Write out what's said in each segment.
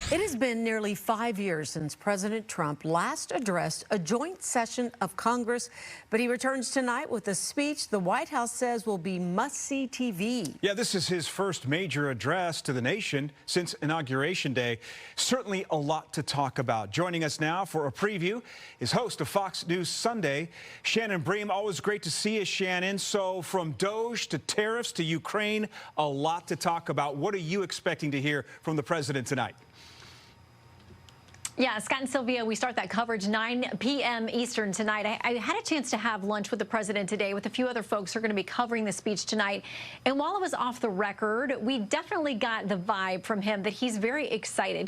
It has been nearly 5 years since President Trump last addressed a joint session of Congress, but he returns tonight with a speech the White House says will be must-see TV. Yeah, this is his first major address to the nation since Inauguration Day. Certainly a lot to talk about. Joining us now for a preview is host of Fox News Sunday, Shannon Bream. Always great to see you, Shannon. So from DOGE to tariffs to Ukraine, a lot to talk about. What are you expecting to hear from the president tonight? Yeah, Scott and Sylvia, we start that coverage 9 p.m. Eastern tonight. I had a chance to have lunch with the president today with a few other folks who are going to be covering the speech tonight. And while it was off the record, we definitely got the vibe from him that he's very excited.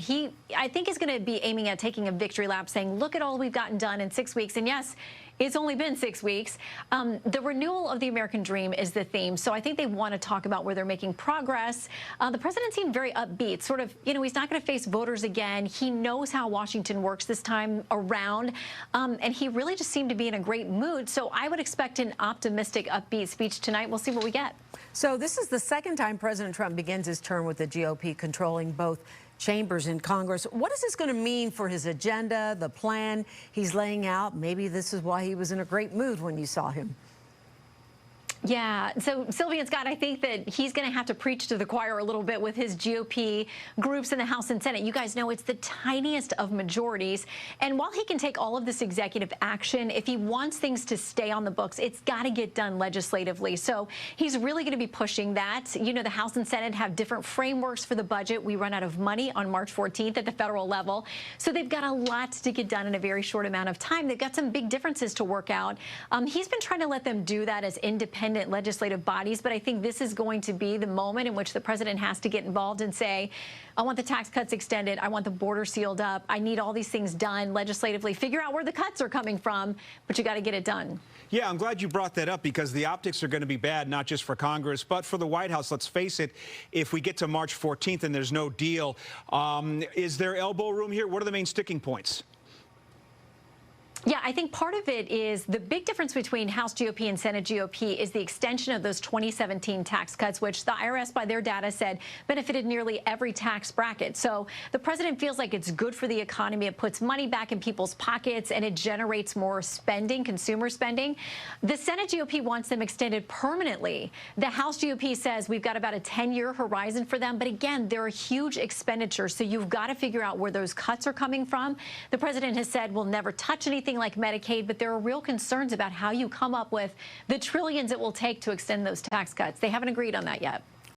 I think is going to be aiming at taking a victory lap, saying, look at all we've gotten done in 6 weeks. And yes, it's only been 6 weeks. The renewal of the American dream is the theme. So I think they want to talk about where they're making progress. The president seemed very upbeat, sort of, he's not going to face voters again. He knows how Washington works this time around. And he really just seemed to be in a great mood. So I would expect an optimistic, upbeat speech tonight. We'll see what we get. So this is the second time President Trump begins his term with the GOP controlling both chambers in Congress. What is this going to mean for his agenda, the plan he's laying out? Maybe this is why he was in a great mood when you saw him. Yeah, so Sylvia and Scott, I think that he's going to have to preach to the choir a little bit with his GOP groups in the House and Senate. You guys know it's the tiniest of majorities. And while he can take all of this executive action, if he wants things to stay on the books, it's got to get done legislatively. So he's really going to be pushing that. The House and Senate have different frameworks for the budget. We run out of money on March 14th at the federal level. So they've got a lot to get done in a very short amount of time. They've got some big differences to work out. He's been trying to let them do that as independent legislative bodies, but I think this is going to be the moment in which the president has to get involved and say, I want the tax cuts extended. I want the border sealed up. I need all these things done legislatively. Figure out where the cuts are coming from, but you got to get it done. Yeah, I'm glad you brought that up because the optics are going to be bad, not just for Congress, but for the White House. Let's face it, if we get to March 14th and there's no deal, is there elbow room here? What are the main sticking points? Yeah, I think part of it is the big difference between House GOP and Senate GOP is the extension of those 2017 tax cuts, which the IRS, by their data, said benefited nearly every tax bracket. So the president feels like it's good for the economy. It puts money back in people's pockets, and it generates more spending, consumer spending. The Senate GOP wants them extended permanently. The House GOP says we've got about a 10-year horizon for them. But again, there are huge expenditures, so you've got to figure out where those cuts are coming from. The president has said we'll never touch anything like Medicaid, but there are real concerns about how you come up with the trillions it will take to extend those tax cuts. They haven't agreed on that yet.